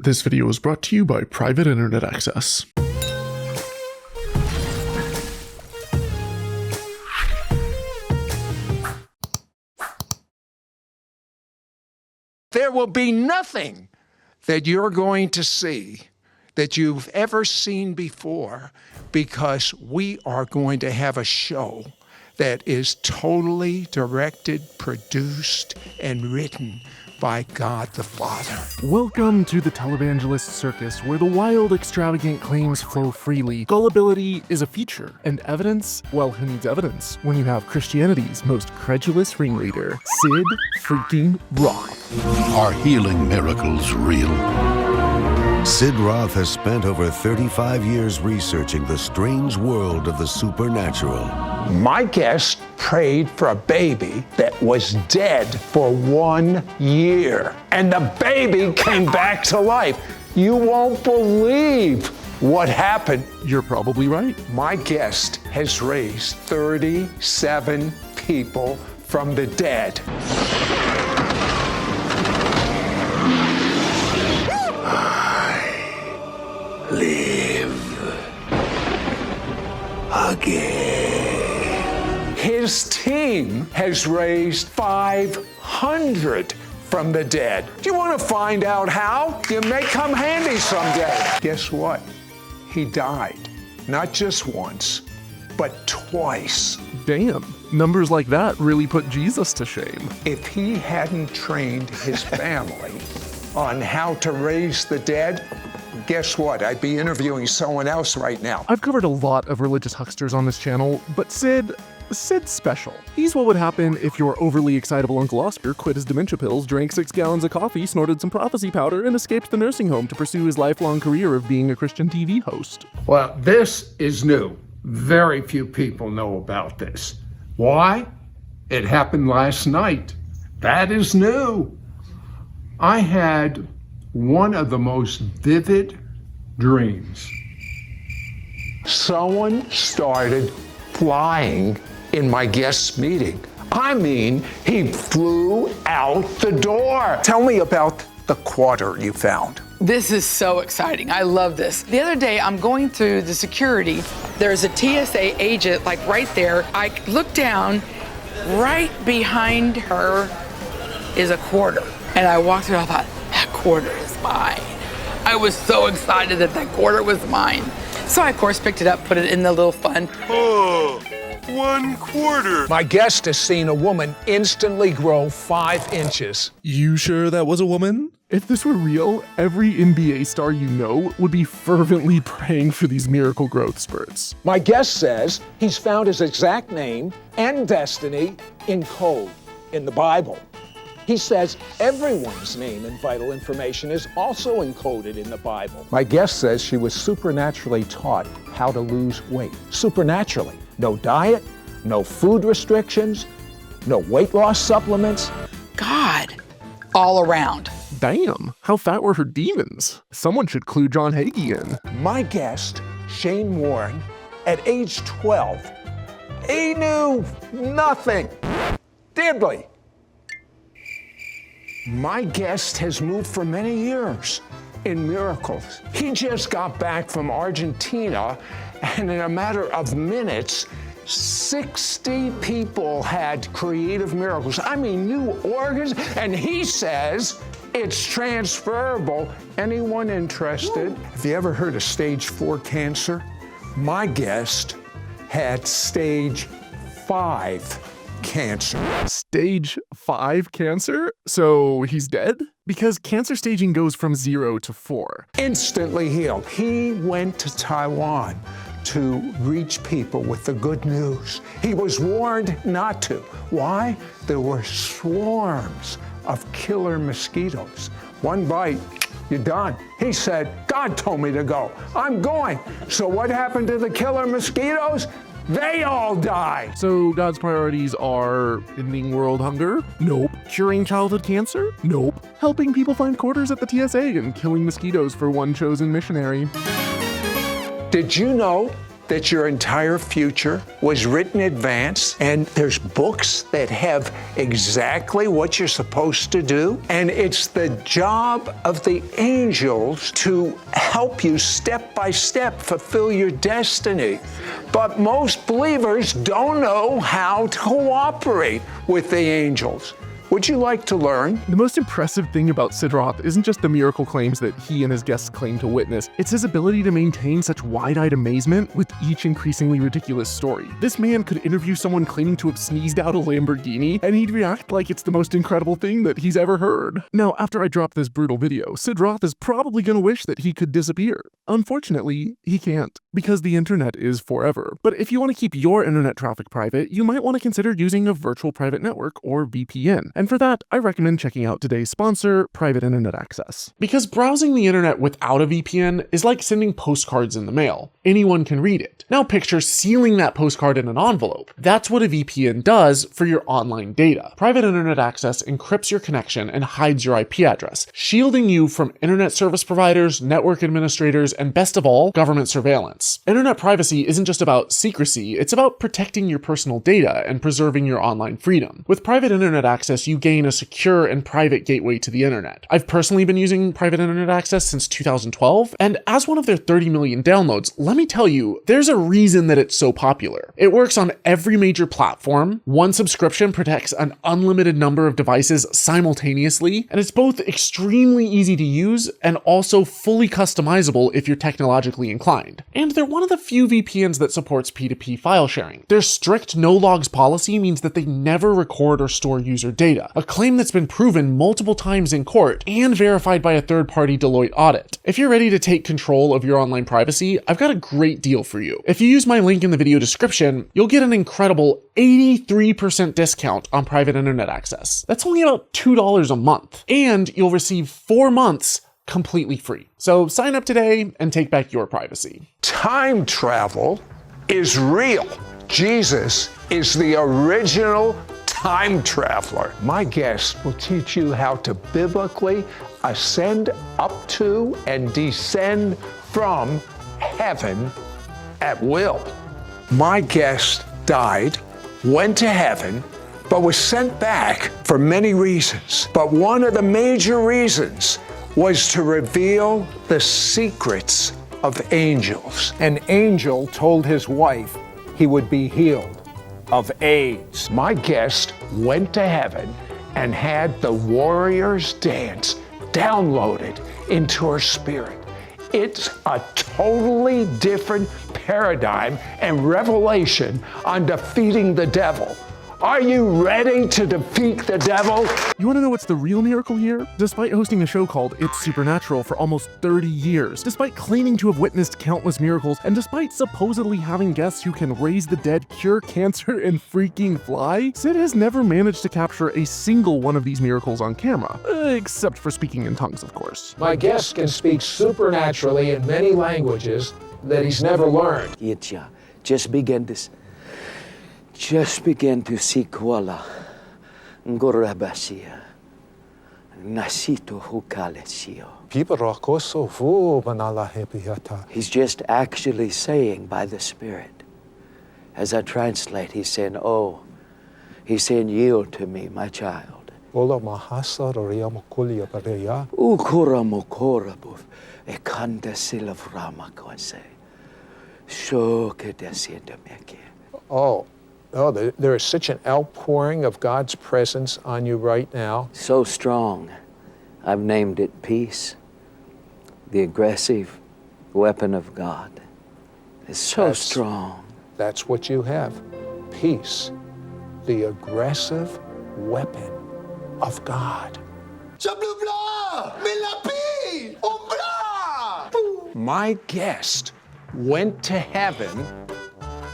This video is brought to you by private internet access. There will be nothing that you're going to see that you've ever seen before, because we are going to have a show that is totally directed, produced, and written by God the Father. Welcome to the televangelist circus, where the wild, extravagant claims flow freely. Gullibility is a feature, and evidence, well, who needs evidence when you have Christianity's most credulous ringleader, Sid freaking Roth. Are healing miracles real? Sid Roth has spent over 35 years researching the strange world of the supernatural. My guest prayed for a baby that was dead for 1 year, and the baby came back to life. You won't believe what happened. You're probably right. My guest has raised 37 people from the dead. Live again. His team has raised 500 from the dead. Do you want to find out how? You may come handy someday. Guess what? He died. Not just once, but twice. Damn, numbers like that really put Jesus to shame. If he hadn't trained his family on how to raise the dead, guess what? I'd be interviewing someone else right now. I've covered a lot of religious hucksters on this channel, but Sid's special. He's what would happen if your overly excitable Uncle Oscar quit his dementia pills, drank 6 gallons of coffee, snorted some prophecy powder, and escaped the nursing home to pursue his lifelong career of being a Christian TV host. Well, this is new. Very few people know about this. Why? It happened last night. That is new. I had one of the most vivid dreams. Someone started flying in my guest meeting. I mean, he flew out the door. Tell me about the quarter you found. This is so exciting. I love this. The other day, I'm going through the security. There's a TSA agent, like right there. I look down, right behind her is a quarter. And I walked through, I thought, that quarter is mine. I was so excited that that quarter was mine. So I, of course, picked it up, put it in the little fund. Oh, 1 quarter. My guest has seen a woman instantly grow 5 inches. You sure that was a woman? If this were real, every NBA star you know would be fervently praying for these miracle growth spurts. My guest says he's found his exact name and destiny in code in the Bible. He says everyone's name and vital information is also encoded in the Bible. My guest says she was supernaturally taught how to lose weight. Supernaturally. No diet, no food restrictions, no weight loss supplements. God, all around. Damn, how fat were her demons? Someone should clue John Hagee in. My guest, Shane Warren, at age 12, he knew nothing. Diddly. My guest has moved for many years in miracles. He just got back from Argentina, and in a matter of minutes, 60 people had creative miracles. I mean, new organs, and he says it's transferable. Anyone interested? Have you ever heard of stage 4 cancer? My guest had stage 5 cancer. Stage 5 cancer? So he's dead? Because cancer staging goes from 0 to 4. Instantly healed. He went to Taiwan to reach people with the good news. He was warned not to. Why? There were swarms of killer mosquitoes. One bite, you're done. He said, God told me to go. I'm going. So what happened to the killer mosquitoes? They all died. So God's priorities are ending world hunger? Nope. Curing childhood cancer? Nope. Helping people find quarters at the TSA and killing mosquitoes for one chosen missionary. Did you know that your entire future was written in advance, and there's books that have exactly what you're supposed to do, and it's the job of the angels to help you step by step fulfill your destiny. But most believers don't know how to cooperate with the angels. Would you like to learn? The most impressive thing about Sid Roth isn't just the miracle claims that he and his guests claim to witness, it's his ability to maintain such wide-eyed amazement with each increasingly ridiculous story. This man could interview someone claiming to have sneezed out a Lamborghini, and he'd react like it's the most incredible thing that he's ever heard. Now, after I drop this brutal video, Sid Roth is probably gonna wish that he could disappear. Unfortunately, he can't, because the internet is forever. But if you want to keep your internet traffic private, you might want to consider using a virtual private network, or VPN. And for that, I recommend checking out today's sponsor, Private Internet Access. Because browsing the internet without a VPN is like sending postcards in the mail. Anyone can read it. Now picture sealing that postcard in an envelope. That's what a VPN does for your online data. Private Internet Access encrypts your connection and hides your IP address, shielding you from internet service providers, network administrators, and best of all, government surveillance. Internet privacy isn't just about secrecy, it's about protecting your personal data and preserving your online freedom. With Private Internet Access, you gain a secure and private gateway to the internet. I've personally been using Private Internet Access since 2012, and as one of their 30 million downloads, let me tell you, there's a reason that it's so popular. It works on every major platform, one subscription protects an unlimited number of devices simultaneously, and it's both extremely easy to use and also fully customizable if you're technologically inclined. And they're one of the few VPNs that supports P2P file sharing. Their strict no logs policy means that they never record or store user data, a claim that's been proven multiple times in court and verified by a third-party Deloitte audit. If you're ready to take control of your online privacy, I've got a great deal for you. If you use my link in the video description, you'll get an incredible 83% discount on Private Internet Access. That's only about $2 a month, and you'll receive 4 months completely free. So sign up today and take back your privacy. Time travel is real. Jesus is the original time traveler. My guest will teach you how to biblically ascend up to and descend from heaven at will. My guest died, went to heaven, but was sent back for many reasons. But one of the major reasons was to reveal the secrets of angels. An angel told his wife he would be healed of AIDS. My guest went to heaven and had the warrior's dance downloaded into her spirit. It's a totally different paradigm and revelation on defeating the devil. Are you ready to defeat the devil? You want to know what's the real miracle here? Despite hosting a show called It's Supernatural for almost 30 years, despite claiming to have witnessed countless miracles, and despite supposedly having guests who can raise the dead, cure cancer, and freaking fly, Sid has never managed to capture a single one of these miracles on camera. Except for speaking in tongues, of course. My guest can speak supernaturally in many languages that he's never learned. Yitya, just begin to see Kuala Ngorabasia Nasito Hukalesio. He's just actually saying by the Spirit. As I translate, he's saying, oh, he's saying, yield to me, my child. Ukuramokorabuf ekanda silavramakonse. Shokedesiendameke. Oh, there is such an outpouring of God's presence on you right now. So strong, I've named it peace, the aggressive weapon of God. It's so strong. That's what you have, peace, the aggressive weapon of God. My guest went to heaven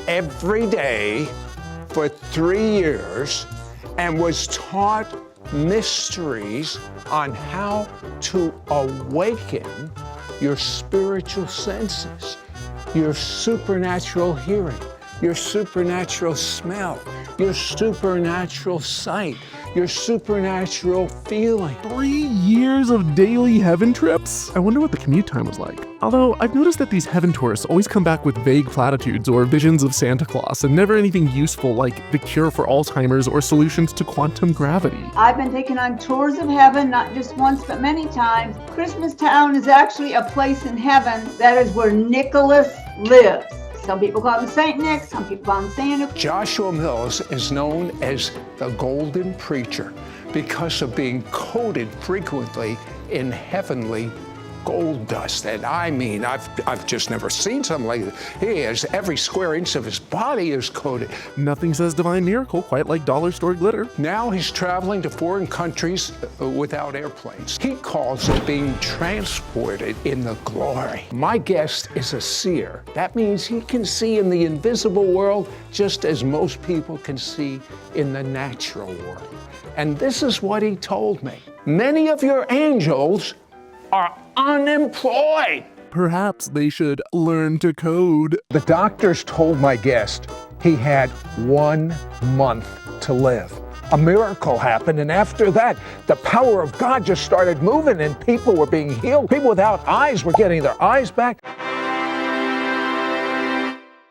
every day for 3 years and was taught mysteries on how to awaken your spiritual senses, your supernatural hearing, your supernatural smell, your supernatural sight, your supernatural feeling. 3 years of daily heaven trips? I wonder what the commute time was like. Although, I've noticed that these heaven tourists always come back with vague platitudes or visions of Santa Claus and never anything useful like the cure for Alzheimer's or solutions to quantum gravity. I've been taken on tours of heaven, not just once, but many times. Christmas Town is actually a place in heaven. That is where Nicholas lives. Some people call him Saint Nick, some people call him Santa. Joshua Mills is known as the Golden Preacher because of being coated frequently in heavenly gold dust. And I mean, I've just never seen something like this. He is, every square inch of his body is coated. Nothing says divine miracle quite like dollar store glitter. Now he's traveling to foreign countries without airplanes. He calls it being transported in the glory. My guest is a seer. That means he can see in the invisible world just as most people can see in the natural world. And this is what he told me. Many of your angels are unemployed. Perhaps they should learn to code. The doctors told my guest he had 1 month to live. A miracle happened, and after that, the power of God just started moving, and people were being healed. People without eyes were getting their eyes back.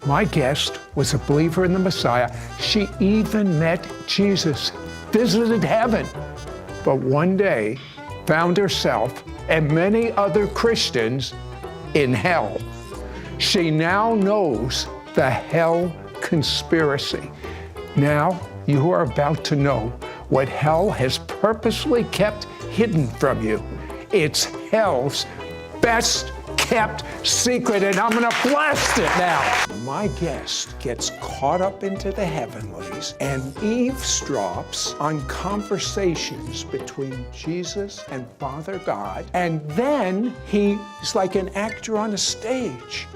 My guest was a believer in the Messiah. She even met Jesus, visited heaven, but one day found herself and many other Christians in hell. She now knows the hell conspiracy. Now you are about to know what hell has purposely kept hidden from you. It's hell's best kept secret, and I'm gonna blast it now. My guest gets caught up into the heavenlies and eavesdrops on conversations between Jesus and Father God, and then he's like an actor on a stage.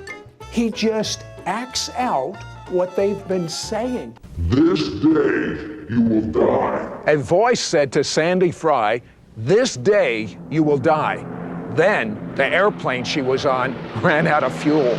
He just acts out what they've been saying. This day you will die. A voice said to Sandy Fry, "This day you will die." Then the airplane she was on ran out of fuel.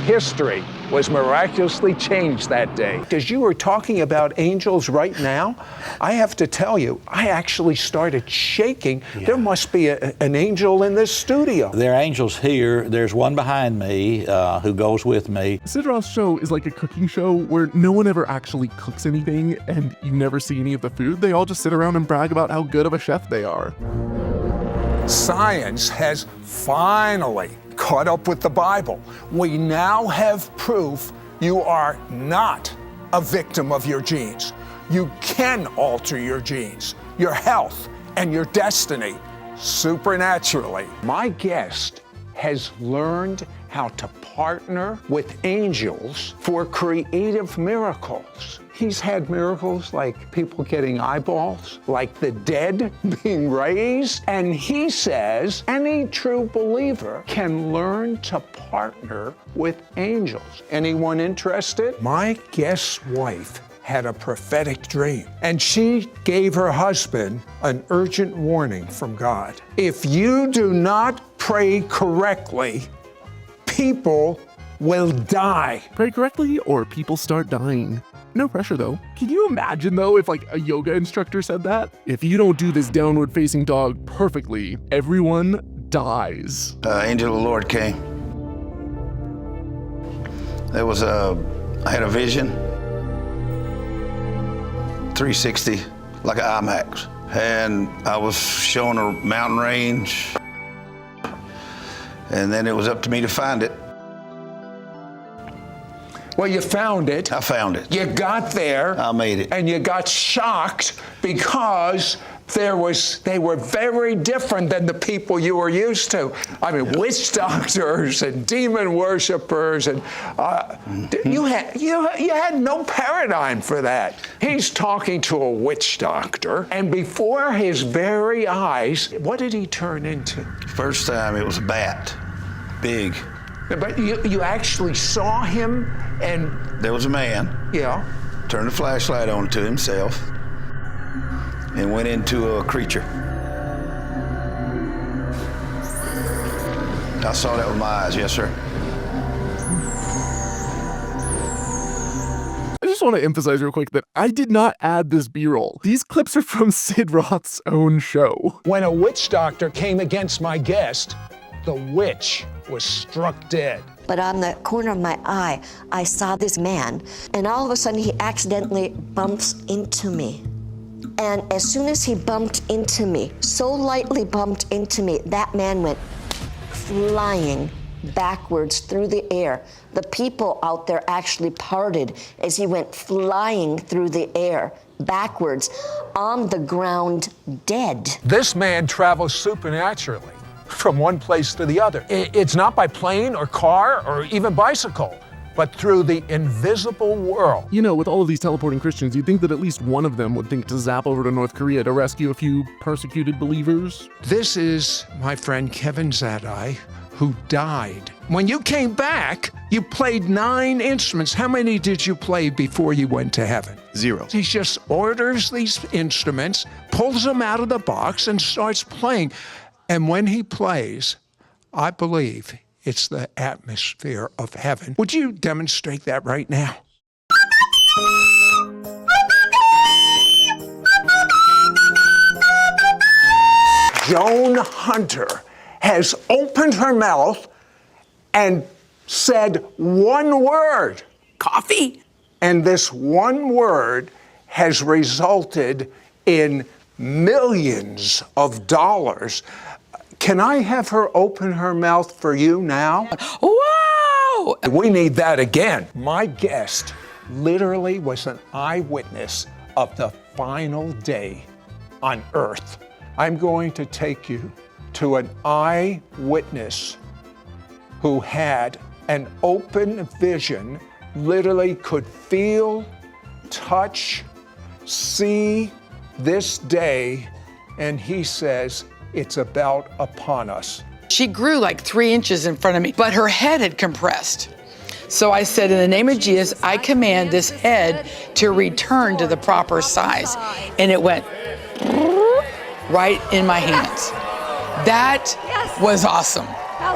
History was miraculously changed that day. As you were talking about angels right now, I have to tell you, I actually started shaking. Yeah. There must be an angel in this studio. There are angels here. There's one behind me who goes with me. Sid Roth's show is like a cooking show where no one ever actually cooks anything and you never see any of the food. They all just sit around and brag about how good of a chef they are. Science has finally caught up with the Bible. We now have proof you are not a victim of your genes. You can alter your genes, your health, and your destiny supernaturally. My guest has learned how to partner with angels for creative miracles. He's had miracles like people getting eyeballs, like the dead being raised, and he says any true believer can learn to partner with angels. Anyone interested? My guest's wife had a prophetic dream, and she gave her husband an urgent warning from God. If you do not pray correctly, people will die. Pray correctly or people start dying. No pressure though. Can you imagine though if like a yoga instructor said that? If you don't do this downward facing dog perfectly, everyone dies. Angel of the Lord came. I had a vision, 360, like an IMAX. And I was shown a mountain range, and then it was up to me to find it. Well, you found it. I found it. You got there. I made it. And you got shocked because they were very different than the people you were used to. I mean, witch doctors and demon worshipers, and you had no paradigm for that. He's talking to a witch doctor, and before his very eyes, what did he turn into? First time it was a bat, big. But you actually saw him, and there was a man. Yeah. Turned the flashlight on to himself and went into a creature. I saw that with my eyes, yes, sir. I just want to emphasize real quick that I did not add this B-roll. These clips are from Sid Roth's own show. When a witch doctor came against my guest, the witch was struck dead. But on the corner of my eye, I saw this man, and all of a sudden he accidentally bumps into me. And as soon as he bumped into me, so lightly bumped into me, that man went flying backwards through the air. The people out there actually parted as he went flying through the air, backwards, on the ground, dead. This man travels supernaturally from one place to the other. It's not by plane or car or even bicycle, but through the invisible world. You know, with all of these teleporting Christians, you'd think that at least one of them would think to zap over to North Korea to rescue a few persecuted believers. This is my friend Kevin Zadai, who died. When you came back, you played 9 instruments. How many did you play before you went to heaven? 0. He just orders these instruments, pulls them out of the box, and starts playing. And when he plays, I believe it's the atmosphere of heaven. Would you demonstrate that right now? Joan Hunter has opened her mouth and said one word. Coffee? And this one word has resulted in millions of dollars. Can I have her open her mouth for you now? Wow! We need that again. My guest literally was an eyewitness of the final day on earth. I'm going to take you to an eyewitness who had an open vision, literally could feel, touch, see this day, and he says, it's about upon us. She grew like 3 inches in front of me, but her head had compressed. So I said, in the name of Jesus, I command this head to return to the proper size. And it went right in my hands. That was awesome.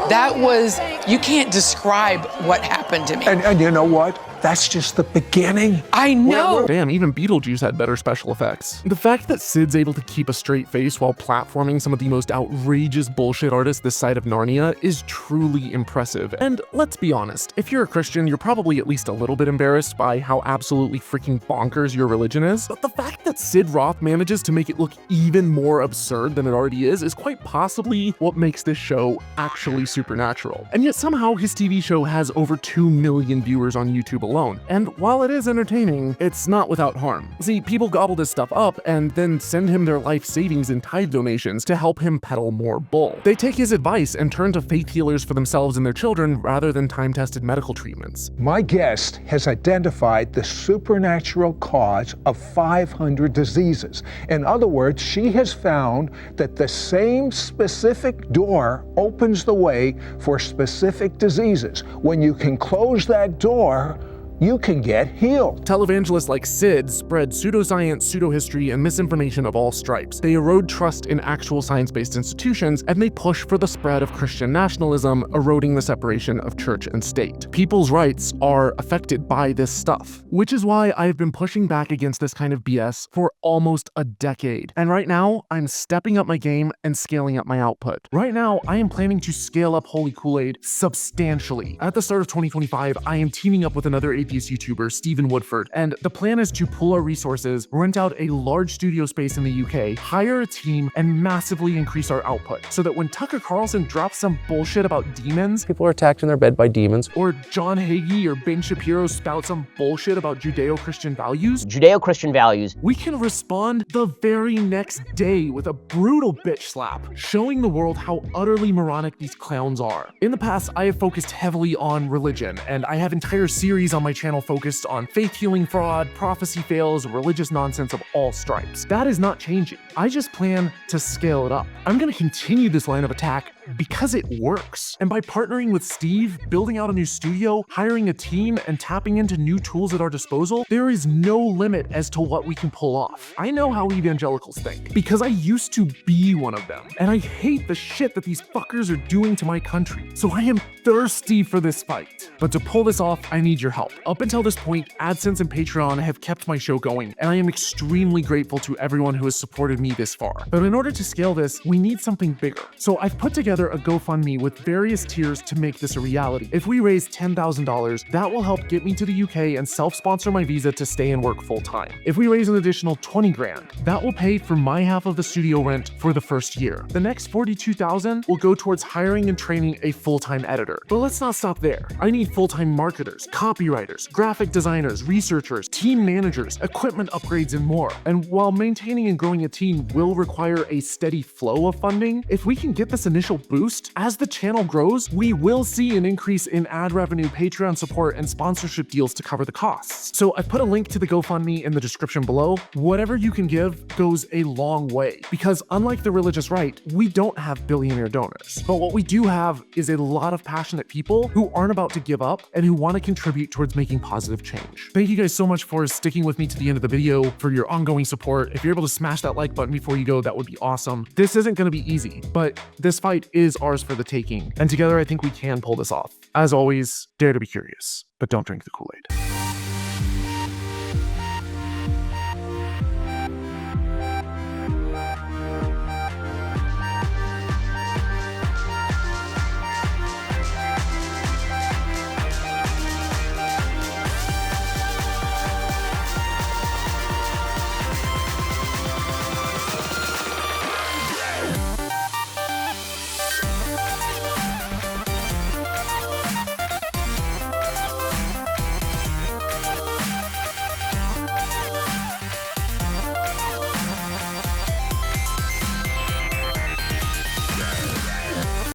That was, you can't describe what happened to me. And you know what? That's just the beginning. I know. Damn, even Beetlejuice had better special effects. The fact that Sid's able to keep a straight face while platforming some of the most outrageous bullshit artists this side of Narnia is truly impressive. And let's be honest, if you're a Christian, you're probably at least a little bit embarrassed by how absolutely freaking bonkers your religion is. But the fact that Sid Roth manages to make it look even more absurd than it already is quite possibly what makes this show actually supernatural. And yet somehow his TV show has over 2 million viewers on YouTube alone. And while it is entertaining, it's not without harm. See, people gobble this stuff up and then send him their life savings in tithe donations to help him peddle more bull. They take his advice and turn to faith healers for themselves and their children rather than time-tested medical treatments. My guest has identified the supernatural cause of 500 diseases. In other words, she has found that the same specific door opens the way for specific diseases. When you can close that door, you can get healed. Televangelists like Sid spread pseudoscience, pseudohistory, and misinformation of all stripes. They erode trust in actual science-based institutions, and they push for the spread of Christian nationalism, eroding the separation of church and state. People's rights are affected by this stuff, which is why I've been pushing back against this kind of BS for almost a decade. And right now, I'm stepping up my game and scaling up my output. Right now, I am planning to scale up Holy Koolaid substantially. At the start of 2025, I am teaming up with another atheist YouTuber, Stephen Woodford, and the plan is to pool our resources, rent out a large studio space in the UK, hire a team, and massively increase our output, so that when Tucker Carlson drops some bullshit about demons, people are attacked in their bed by demons, or John Hagee or Ben Shapiro spout some bullshit about Judeo-Christian values, we can respond the very next day with a brutal bitch slap, showing the world how utterly moronic these clowns are. In the past, I have focused heavily on religion, and I have entire series on my channel focused on faith healing fraud, prophecy fails, religious nonsense of all stripes. That is not changing. I just plan to scale it up. I'm gonna continue this line of attack because it works. And by partnering with Steve, building out a new studio, hiring a team, and tapping into new tools at our disposal, there is no limit as to what we can pull off. I know how evangelicals think, because I used to be one of them, and I hate the shit that these fuckers are doing to my country. So I am thirsty for this fight. But to pull this off, I need your help. Up until this point, AdSense and Patreon have kept my show going, and I am extremely grateful to everyone who has supported me this far. But in order to scale this, we need something bigger. So I've put together a GoFundMe with various tiers to make this a reality. If we raise $10,000, that will help get me to the UK and self-sponsor my visa to stay and work full-time. If we raise an additional 20 grand, that will pay for my half of the studio rent for the first year. The next 42,000 will go towards hiring and training a full-time editor. But let's not stop there. I need full-time marketers, copywriters, graphic designers, researchers, team managers, equipment upgrades, and more. And while maintaining and growing a team will require a steady flow of funding, if we can get this initial boost, as the channel grows, we will see an increase in ad revenue, Patreon support, and sponsorship deals to cover the costs. So I've put a link to the GoFundMe in the description below. Whatever you can give goes a long way, because unlike the religious right, we don't have billionaire donors. But what we do have is a lot of passionate people who aren't about to give up and who want to contribute towards making positive change. Thank you guys so much for sticking with me to the end of the video, for your ongoing support. If you're able to smash that like button before you go, that would be awesome. This isn't going to be easy, but this fight is ours for the taking, and together I think we can pull this off. As always, dare to be curious, but don't drink the Kool-Aid.